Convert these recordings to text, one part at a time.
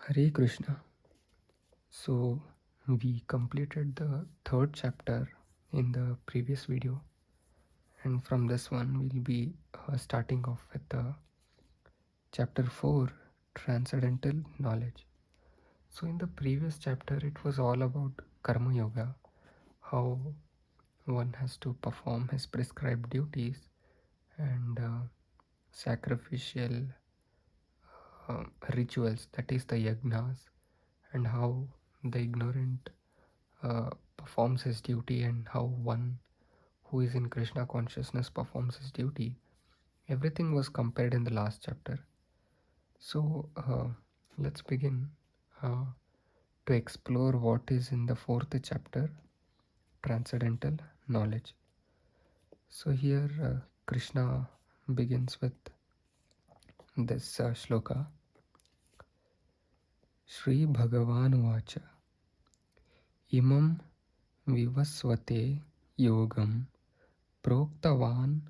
Hare Krishna. So we completed the third chapter in the previous video, and from this one we'll be starting off with the chapter 4, Transcendental Knowledge. So in the previous chapter it was all about Karma Yoga, how one has to perform his prescribed duties and sacrificial rituals, that is the yagnas, and how the ignorant performs his duty, and how one who is in Krishna consciousness performs his duty. Everything was compared in the last chapter. So let's begin uh, to explore what is in the fourth chapter, Transcendental Knowledge. So here Krishna begins with this shloka. Shri Bhagavan Vacha Imam Vivasvate Yogam Proktavan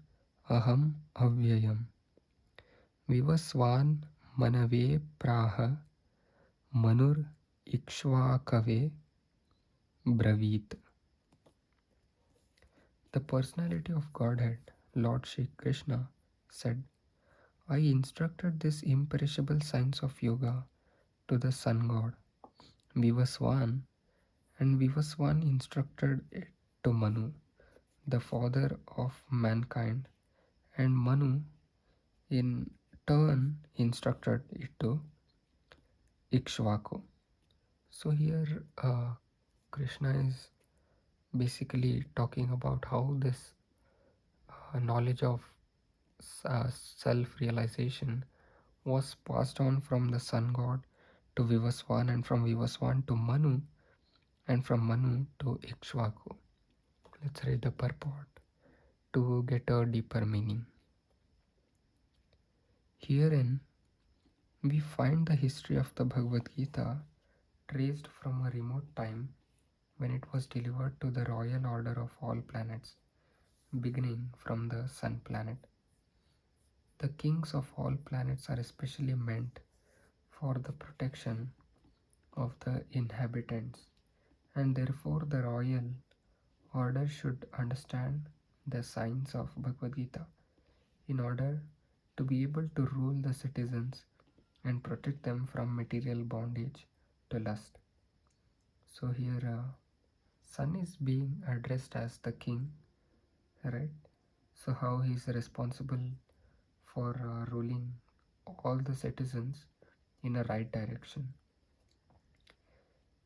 Aham Avyayam Vivasvan Manave Praha Manur Ikshvakave Bravit. The personality of Godhead, Lord Shri Krishna, said, I instructed this imperishable science of yoga to the sun god, Vivasvan, and Vivasvan instructed it to Manu, the father of mankind, and Manu in turn instructed it to Ikshvaku. So here Krishna is basically talking about how this knowledge of self-realization was passed on from the sun god to Vivaswan, and from Vivaswan to Manu, and from Manu to Ikshvaku. Let's read the purport to get a deeper meaning. Herein we find the history of the Bhagavad Gita traced from a remote time when it was delivered to the royal order of all planets, beginning from the sun planet. The kings of all planets are especially meant for the protection of the inhabitants, and therefore the royal order should understand the science of Bhagavad Gita in order to be able to rule the citizens and protect them from material bondage to lust. So here sun is being addressed as the king, right? So how he is responsible for ruling all the citizens in a right direction.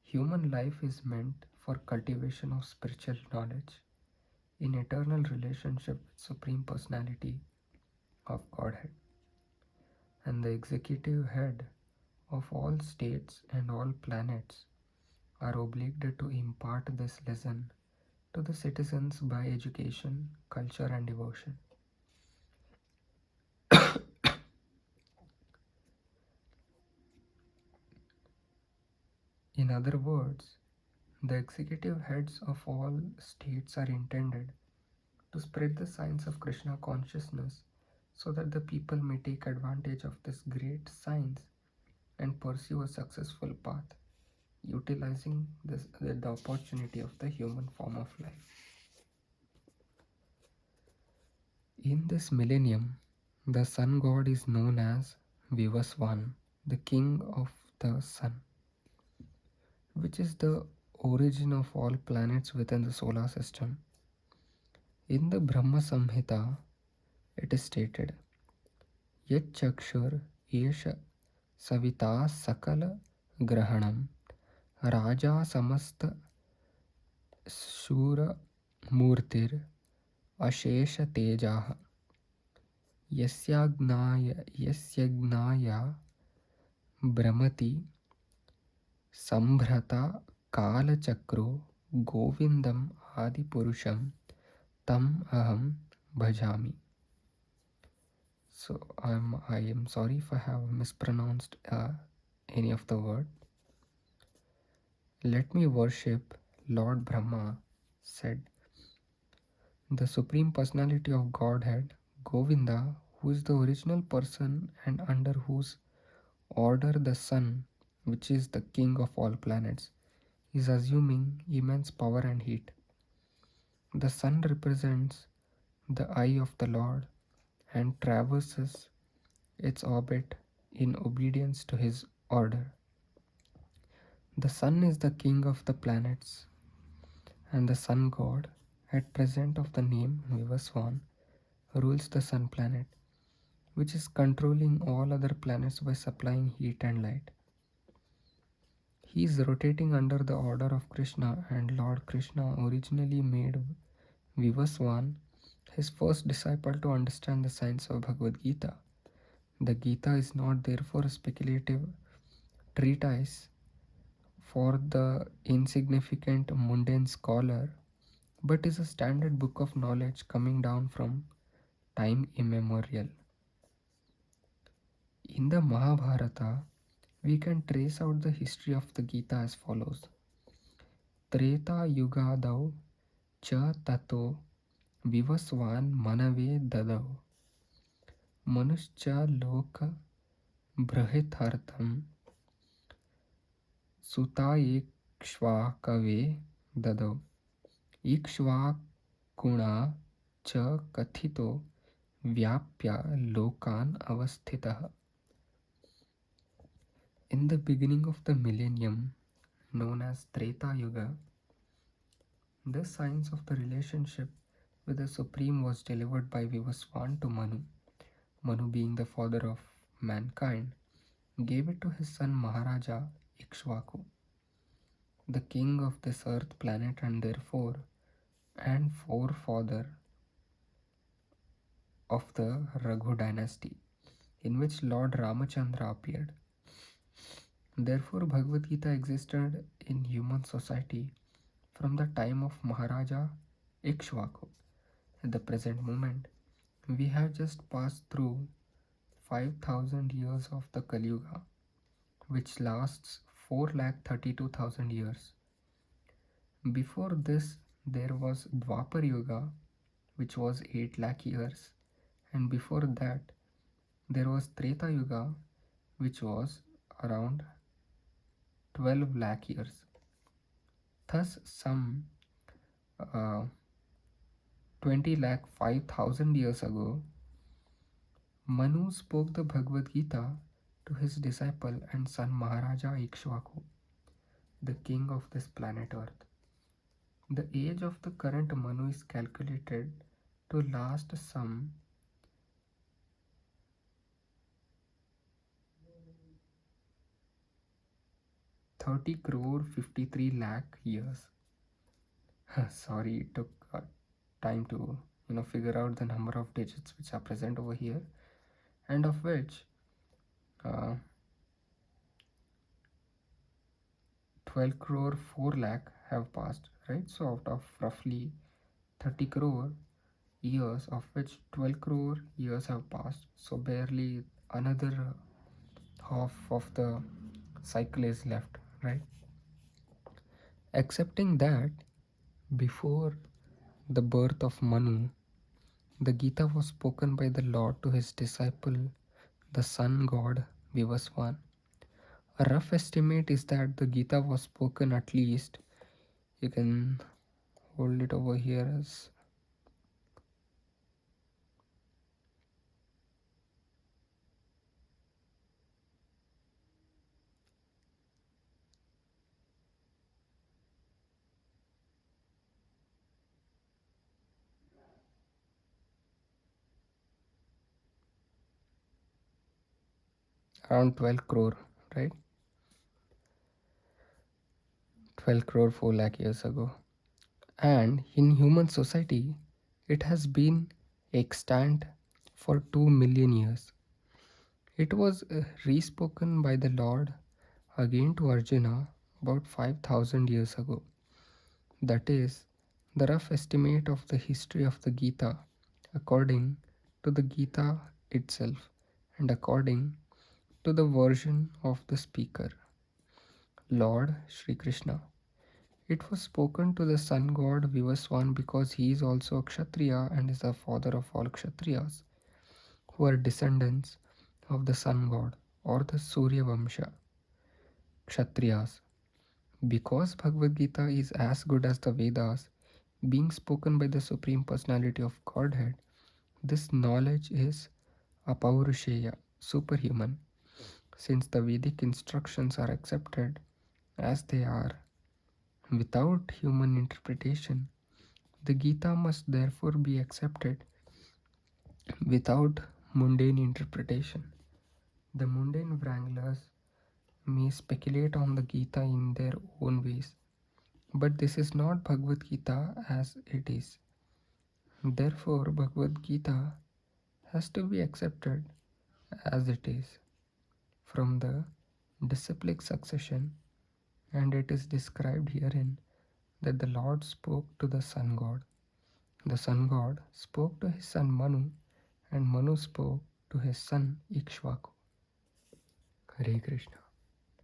Human life is meant for cultivation of spiritual knowledge in eternal relationship with Supreme Personality of Godhead, and the executive head of all states and all planets are obliged to impart this lesson to the citizens by education, culture, and devotion. In other words, the executive heads of all states are intended to spread the science of Krishna consciousness so that the people may take advantage of this great science and pursue a successful path, utilizing the opportunity of the human form of life. In this millennium, the sun god is known as Vivasvan, the king of the sun, which is the origin of all planets within the solar system. In the Brahma Samhita, it is stated, Yat Chakshur Yesha Savita Sakala Grahanam Raja Samasta Shura Murtir Ashesha Tejaha Yasyajnaya Brahmati Sambhrata Kala Chakro Govindam Adi Purusham Tam Aham Bhajami. So I am sorry if I have mispronounced any of the word. Let me worship Lord Brahma, said the Supreme Personality of Godhead, Govinda, who is the original person and under whose order the sun which is the king of all planets, is assuming immense power and heat. The sun represents the eye of the Lord and traverses its orbit in obedience to his order. The sun is the king of the planets, and the sun god, at present of the name Vivaswan, rules the sun planet, which is controlling all other planets by supplying heat and light. He is rotating under the order of Krishna, and Lord Krishna originally made Vivaswan his first disciple to understand the science of Bhagavad Gita. The Gita is not therefore a speculative treatise for the insignificant mundane scholar, but is a standard book of knowledge coming down from time immemorial. In the Mahabharata, we can trace out the history of the Gita as follows. Treta Yugadau Cha Tato Vivaswan Manave Dadau Manuscha Loka Brahithartham Suta Ikshvakave Dadau Ikshvakuna Cha Kathito Vyapya Lokan Avasthitah. In the beginning of the millennium, known as Treta Yuga, the science of the relationship with the Supreme was delivered by Vivaswan to Manu. Manu, being the father of mankind, gave it to his son Maharaja Ikshvaku, the king of this earth planet and therefore and forefather of the Raghu dynasty, in which Lord Ramachandra appeared. Therefore, Bhagavad Gita existed in human society from the time of Maharaja Ikshvaku. At the present moment, we have just passed through 5,000 years of the Kali Yuga, which lasts 4,32,000 years. Before this, there was Dwapar Yuga, which was 8 lakh years, and before that, there was Treta Yuga, which was around 12 lakh years. Thus, some 20 lakh 5,000 years ago, Manu spoke the Bhagavad Gita to his disciple and son Maharaja Ikshvaku, the king of this planet Earth. The age of the current Manu is calculated to last some 30 crore 53 lakh years. Sorry, it took time to figure out the number of digits which are present over here, and of which 12 crore 4 lakh have passed, right? So out of roughly 30 crore years, of which 12 crore years have passed, so barely another half of the cycle is left, right? Accepting that before the birth of Manu, the Gita was spoken by the Lord to his disciple, the sun god Vivaswan. A rough estimate is that the Gita was spoken at least, you can hold it over here as around 12 crore, right? 12 crore 4 lakh years ago. And in human society, it has been extant for 2 million years. It was respoken by the Lord again to Arjuna about 5,000 years ago. That is the rough estimate of the history of the Gita according to the Gita itself and according to the version of the speaker, Lord Shri Krishna. It was spoken to the sun god Vivaswan because he is also a Kshatriya and is the father of all Kshatriyas, who are descendants of the sun god or the Surya Vamsha. Kshatriyas. Because Bhagavad Gita is as good as the Vedas, being spoken by the Supreme Personality of Godhead, this knowledge is apaurusheya, superhuman. Since the Vedic instructions are accepted as they are, without human interpretation, the Gita must therefore be accepted without mundane interpretation. The mundane wranglers may speculate on the Gita in their own ways, but this is not Bhagavad Gita as it is. Therefore, Bhagavad Gita has to be accepted as it is from the disciplic succession, and it is described herein that the Lord spoke to the Sun God. The Sun God spoke to his son Manu, and Manu spoke to his son Ikshvaku. Hare Krishna.